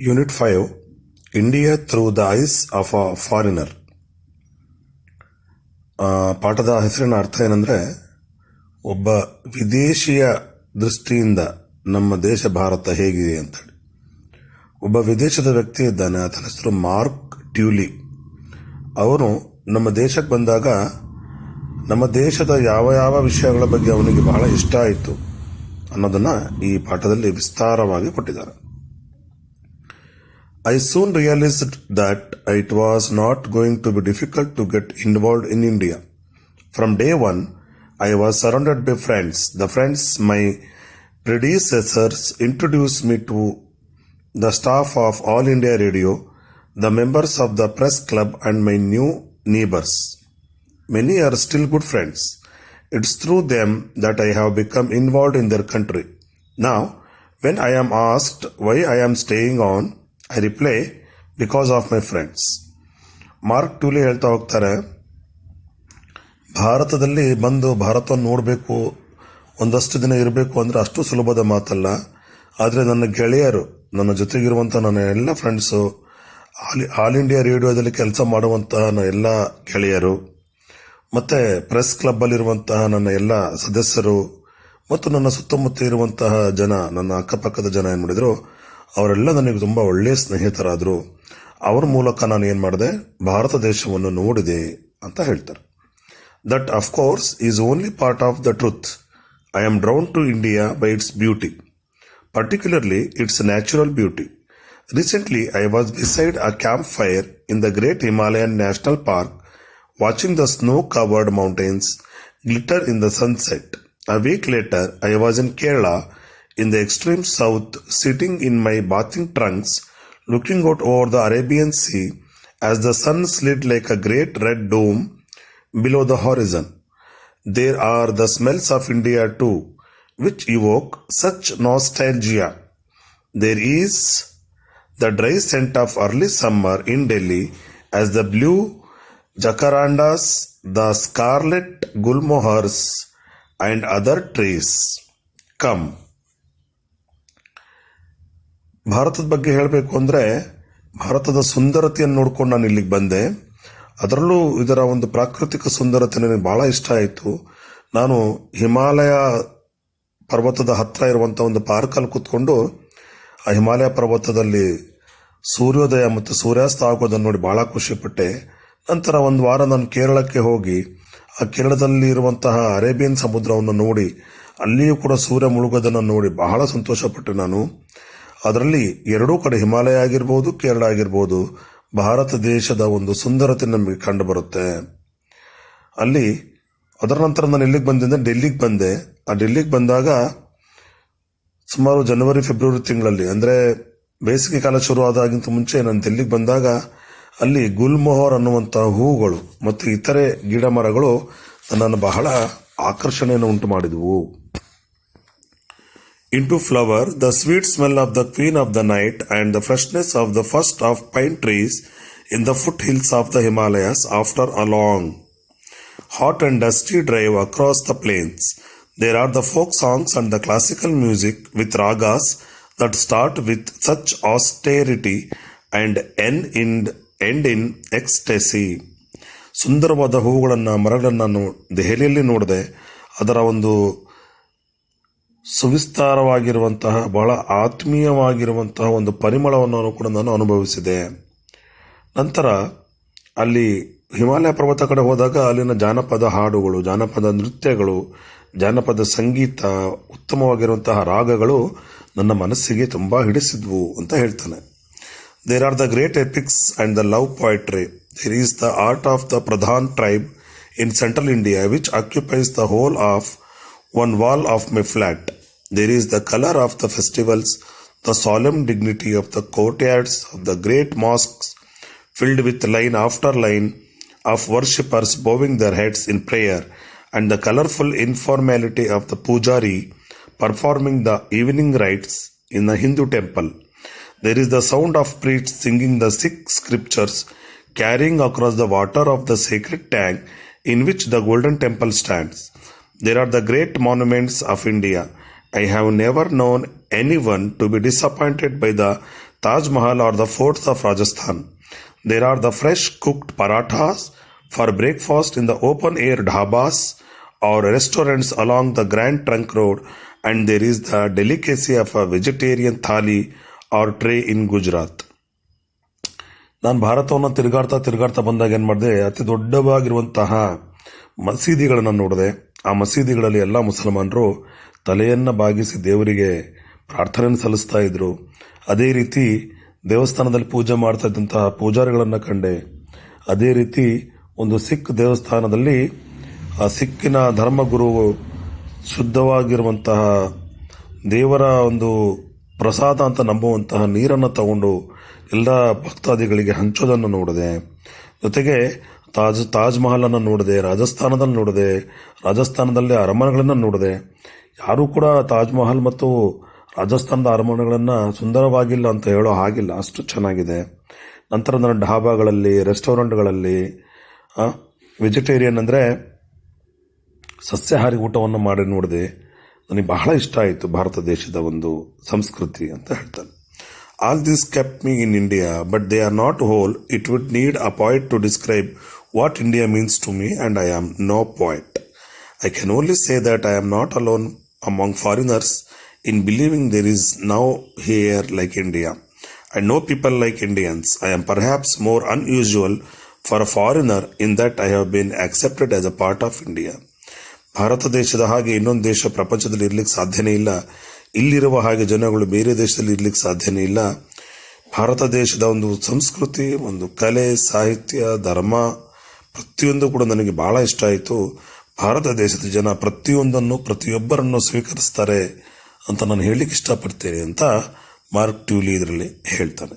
Unit 5 India through the eyes of a foreigner. ಪಾಠದ ಹೆಸರಿನ ಅರ್ಥ ಏನಂದರೆ, ಒಬ್ಬ ವಿದೇಶಿಯ ದೃಷ್ಟಿಯಿಂದ ನಮ್ಮ ದೇಶ ಭಾರತ ಹೇಗಿದೆ ಅಂತೇಳಿ. ಒಬ್ಬ ವಿದೇಶದ ವ್ಯಕ್ತಿ ಇದ್ದಾನೆ, ಆತನ ಹೆಸರು ಮಾರ್ಕ್ ಟ್ಯೂಲಿ. ಅವನು ನಮ್ಮ ದೇಶಕ್ಕೆ ಬಂದಾಗ ನಮ್ಮ ದೇಶದ ಯಾವ ಯಾವ ವಿಷಯಗಳ ಬಗ್ಗೆ ಅವನಿಗೆ ಬಹಳ ಇಷ್ಟ ಆಯಿತು ಅನ್ನೋದನ್ನು ಈ ಪಾಠದಲ್ಲಿ ವಿಸ್ತಾರವಾಗಿ ಕೊಟ್ಟಿದ್ದಾರೆ. I soon realized that it was not going to be difficult to get involved in India. From day one, I was surrounded by friends. The friends my predecessors introduced me to the staff of All India Radio, the members of the press club and my new neighbors. Many are still good friends. It's through them that I have become involved in their country. Now, when I am asked why I am staying on, I reply, because of my friends. Mark Tully ಹೇಳ್ತಾ ಹೋಗ್ತಾರೆ, ಭಾರತದಲ್ಲಿ ಬಂದು ಭಾರತವನ್ನು ನೋಡಬೇಕು, ಒಂದಷ್ಟು ದಿನ ಇರಬೇಕು ಅಂದರೆ ಅಷ್ಟು ಸುಲಭದ ಮಾತಲ್ಲ. ಆದರೆ ನನ್ನ ಗೆಳೆಯರು, ನನ್ನ ಜೊತೆಗಿರುವಂಥ ನನ್ನ ಎಲ್ಲ ಫ್ರೆಂಡ್ಸು, ಆಲ್ ಇಂಡಿಯಾ ರೇಡಿಯೋದಲ್ಲಿ ಕೆಲಸ ಮಾಡುವಂತಹ ನನ್ನ ಎಲ್ಲ ಗೆಳೆಯರು, ಮತ್ತು ಪ್ರೆಸ್ ಕ್ಲಬ್ಬಲ್ಲಿರುವಂತಹ ನನ್ನ ಎಲ್ಲ ಸದಸ್ಯರು ಮತ್ತು ನನ್ನ ಸುತ್ತಮುತ್ತ ಇರುವಂತಹ ಜನ, ನನ್ನ ಅಕ್ಕಪಕ್ಕದ ಜನ ಏನು ಮಾಡಿದರು, ಅವರೆಲ್ಲ ನನಗೆ ತುಂಬ ಒಳ್ಳೆಯ ಸ್ನೇಹಿತರಾದರು. ಅವ್ರ ಮೂಲಕ ನಾನು ಏನು ಮಾಡಿದೆ, ಭಾರತ ದೇಶವನ್ನು ನೋಡಿದೆ ಅಂತ ಹೇಳ್ತಾರೆ. That of course is only part of the truth. I am drawn to India by its beauty, particularly its natural beauty. Recently I was beside a campfire in the great Himalayan national park, watching the snow-covered mountains glitter in the sunset. A week later, I was in Kerala, in the extreme south, sitting in my bathing trunks, looking out over the Arabian Sea as the sun slid like a great red dome below the horizon. There are the smells of India too, which evoke such nostalgia. There is the dry scent of early summer in Delhi as the blue jacarandas, the scarlet gulmohars and other trees come. ಭಾರತದ ಬಗ್ಗೆ ಹೇಳಬೇಕು ಅಂದರೆ, ಭಾರತದ ಸುಂದರತೆಯನ್ನು ನೋಡ್ಕೊಂಡು ನಾನು ಇಲ್ಲಿಗೆ ಬಂದೆ. ಅದರಲ್ಲೂ ಇದರ ಒಂದು ಪ್ರಾಕೃತಿಕ ಸುಂದರತೆ ನನಗೆ ಭಾಳ ಇಷ್ಟ ಆಯಿತು. ನಾನು ಹಿಮಾಲಯ ಪರ್ವತದ ಹತ್ತಿರ ಇರುವಂಥ ಒಂದು ಪಾರ್ಕಲ್ಲಿ ಕೂತ್ಕೊಂಡು ಆ ಹಿಮಾಲಯ ಪರ್ವತದಲ್ಲಿ ಸೂರ್ಯೋದಯ ಮತ್ತು ಸೂರ್ಯಾಸ್ತ ಆಗೋದನ್ನು ನೋಡಿ ಭಾಳ ಖುಷಿಪಟ್ಟೆ. ನಂತರ ಒಂದು ವಾರ ನಾನು ಕೇರಳಕ್ಕೆ ಹೋಗಿ ಆ ಕೇರಳದಲ್ಲಿ ಇರುವಂತಹ ಅರೇಬಿಯನ್ ಸಮುದ್ರವನ್ನು ನೋಡಿ, ಅಲ್ಲಿಯೂ ಕೂಡ ಸೂರ್ಯ ಮುಳುಗೋದನ್ನು ನೋಡಿ ಬಹಳ ಸಂತೋಷಪಟ್ಟೆ ನಾನು. ಅದರಲ್ಲಿ ಎರಡೂ ಕಡೆ ಹಿಮಾಲಯ ಆಗಿರ್ಬೋದು, ಕೇರಳ ಆಗಿರ್ಬೋದು, ಭಾರತ ದೇಶದ ಒಂದು ಸುಂದರತೆ ನಮಗೆ ಕಂಡು ಬರುತ್ತೆ ಅಲ್ಲಿ. ಅದರ ನಂತರ ನಾನು ಎಲ್ಲಿಗೆ ಬಂದೆ, ಡೆಲ್ಲಿಗೆ ಬಂದೆ. ಆ ಡೆಲ್ಲಿಗೆ ಬಂದಾಗ ಸುಮಾರು ಜನವರಿ ಫೆಬ್ರವರಿ ತಿಂಗಳಲ್ಲಿ, ಅಂದರೆ ಬೇಸಿಗೆ ಕಾಲ ಶುರುವಾದಾಗಿಂತ ಮುಂಚೆ ನಾನು ಡೆಲ್ಲಿಗೆ ಬಂದಾಗ ಅಲ್ಲಿ ಗುಲ್ಮೊಹರ್ ಅನ್ನುವಂಥ ಹೂಗಳು ಮತ್ತು ಇತರೆ ಗಿಡ ಮರಗಳು ನನ್ನನ್ನು ಬಹಳ ಆಕರ್ಷಣೆಯನ್ನು ಉಂಟು ಮಾಡಿದವು. Into flower, the sweet smell of the queen of the night and the freshness of the first of pine trees in the foothills of the Himalayas after a long, hot and dusty drive across the plains. There are the folk songs and the classical music with ragas that start with such austerity and end in ecstasy. ಸುಂದರವಾದ ಹೂಗಳನ್ನು, ಮರಗಳನ್ನು ನಾನು ದೆಹಲಿಯಲ್ಲಿ ನೋಡಿದೆ. ಅದರ ಒಂದು ಸುವಿಸ್ತಾರವಾಗಿರುವಂತಹ, ಬಹಳ ಆತ್ಮೀಯವಾಗಿರುವಂತಹ ಒಂದು ಪರಿಮಳವನ್ನು ಕೂಡ ನಾನು ಅನುಭವಿಸಿದೆ. ನಂತರ ಅಲ್ಲಿ ಹಿಮಾಲಯ ಪರ್ವತ ಕಡೆ ಹೋದಾಗ ಅಲ್ಲಿನ ಜಾನಪದ ಹಾಡುಗಳು, ಜಾನಪದ ನೃತ್ಯಗಳು, ಜಾನಪದ ಸಂಗೀತ, ಉತ್ತಮವಾಗಿರುವಂತಹ ರಾಗಗಳು ನನ್ನ ಮನಸ್ಸಿಗೆ ತುಂಬ ಹಿಡಿಸಿದ್ವು ಅಂತ ಹೇಳ್ತಾನೆ. There are the great epics and the love poetry. There is the art of the Pradhan tribe in central India, which occupies the whole of one wall of my flat. There is the color of the festivals, the solemn dignity of the courtyards of the great mosques filled with line after line of worshippers bowing their heads in prayer, and the colorful informality of the pujari performing the evening rites in the Hindu temple. There is the sound of priests singing the Sikh scriptures, carrying across the water of the sacred tank in which the golden temple stands. There are the great monuments of India. I have never known anyone to be disappointed by the Taj Mahal or the forts of Rajasthan. There are the fresh cooked parathas for breakfast in the open air dhabas or restaurants along the Grand Trunk Road, and there is the delicacy of a vegetarian thali or tray in Gujarat. ನಾನು ಭಾರತವನ್ನು ತಿರುಗಾಡ್ತಾ ಬಂದಾಗ ಏನು ಮಾಡಿದೆ, ಅತಿ ದೊಡ್ಡವಾಗಿರುವಂತಹ ಮಸೀದಿಗಳನ್ನು ನೋಡಿದೆ. ಆ ಮಸೀದಿಗಳಲ್ಲಿ ಎಲ್ಲ ಮುಸಲ್ಮಾನರು ತಲೆಯನ್ನು ಬಾಗಿಸಿ ದೇವರಿಗೆ ಪ್ರಾರ್ಥನೆಯನ್ನು ಸಲ್ಲಿಸ್ತಾ ಇದ್ರು. ಅದೇ ರೀತಿ ದೇವಸ್ಥಾನದಲ್ಲಿ ಪೂಜೆ ಮಾಡ್ತಾ ಇದ್ದಂತಹ ಪೂಜಾರಿಗಳನ್ನು ಕಂಡೆ. ಅದೇ ರೀತಿ ಒಂದು ಸಿಖ್ ದೇವಸ್ಥಾನದಲ್ಲಿ ಆ ಸಿಕ್ಕಿನ ಧರ್ಮಗುರು ಶುದ್ಧವಾಗಿರುವಂತಹ ದೇವರ ಒಂದು ಪ್ರಸಾದ ಅಂತ ನಂಬುವಂತಹ ನೀರನ್ನು ತಗೊಂಡು ಎಲ್ಲ ಭಕ್ತಾದಿಗಳಿಗೆ ಹಂಚೋದನ್ನು ನೋಡಿದೆ. ಜೊತೆಗೆ ತಾಜ್ ಮಹಲನ್ನು ನೋಡಿದೆ, ರಾಜಸ್ಥಾನದಲ್ಲಿ ಅರಮನೆಗಳನ್ನು ನೋಡಿದೆ. ಯಾರೂ ಕೂಡ ತಾಜ್ ಮಹಲ್ ಮತ್ತು ರಾಜಸ್ಥಾನದ ಅರಮನೆಗಳನ್ನು ಸುಂದರವಾಗಿಲ್ಲ ಅಂತ ಹೇಳೋ ಹಾಗಿಲ್ಲ, ಅಷ್ಟು ಚೆನ್ನಾಗಿದೆ. ನಂತರ ನನ್ನ ಢಾಬಾಗಳಲ್ಲಿ, ರೆಸ್ಟೋರೆಂಟ್ಗಳಲ್ಲಿ ವೆಜಿಟೇರಿಯನ್ ಅಂದರೆ ಸಸ್ಯಾಹಾರಿ ಊಟವನ್ನು ಮಾಡಿ ನೋಡಿದೆ. ನನಗೆ ಬಹಳ ಇಷ್ಟ ಆಯಿತು ಭಾರತ ದೇಶದ ಒಂದು ಸಂಸ್ಕೃತಿ ಅಂತ ಹೇಳ್ತಾನೆ. All this kept me in India, but they are not whole. It would need a poet to describe what India means to me, and I am no poet. I can only say that I am not alone among foreigners in believing there is now here like India. I know people like Indians. I am perhaps more unusual for a foreigner in that I have been accepted as a part of India. Bharat ದೇಶದ ಹಾಗೆ ಇನ್ನೊಂದು ದೇಶ ಪ್ರಪಂಚದಲ್ಲಿ ಇರ್ಲಿಕ್ಕೆ ಸಾಧ್ಯನೇ ಇಲ್ಲ. ಇಲ್ಲಿರುವ ಹಾಗೆ ಜನಗಳು ಬೇರೆ ದೇಶದಲ್ಲಿ ಇರ್ಲಿಕ್ಕೆ ಸಾಧ್ಯನೇ ಇಲ್ಲ. ಭಾರತ ದೇಶದ ಒಂದು ಸಂಸ್ಕೃತಿ, ಒಂದು ಕಲೆ, ಸಾಹಿತ್ಯ, ಧರ್ಮ ಪ್ರತಿಯೊಂದು ಕೂಡ ನನಗೆ ಬಹಳ ಇಷ್ಟ ಆಯಿತು. ಭಾರತ ದೇಶದ ಜನ ಪ್ರತಿಯೊಬ್ಬರನ್ನು ಸ್ವೀಕರಿಸ್ತಾರೆ ಅಂತ ನಾನು ಹೇಳಲಿಕ್ಕೆ ಇಷ್ಟಪಡ್ತೇನೆ ಅಂತ ಮಾರ್ಕ್ ಟ್ಯೂಲಿ ಇದರಲ್ಲಿ ಹೇಳ್ತಾನೆ.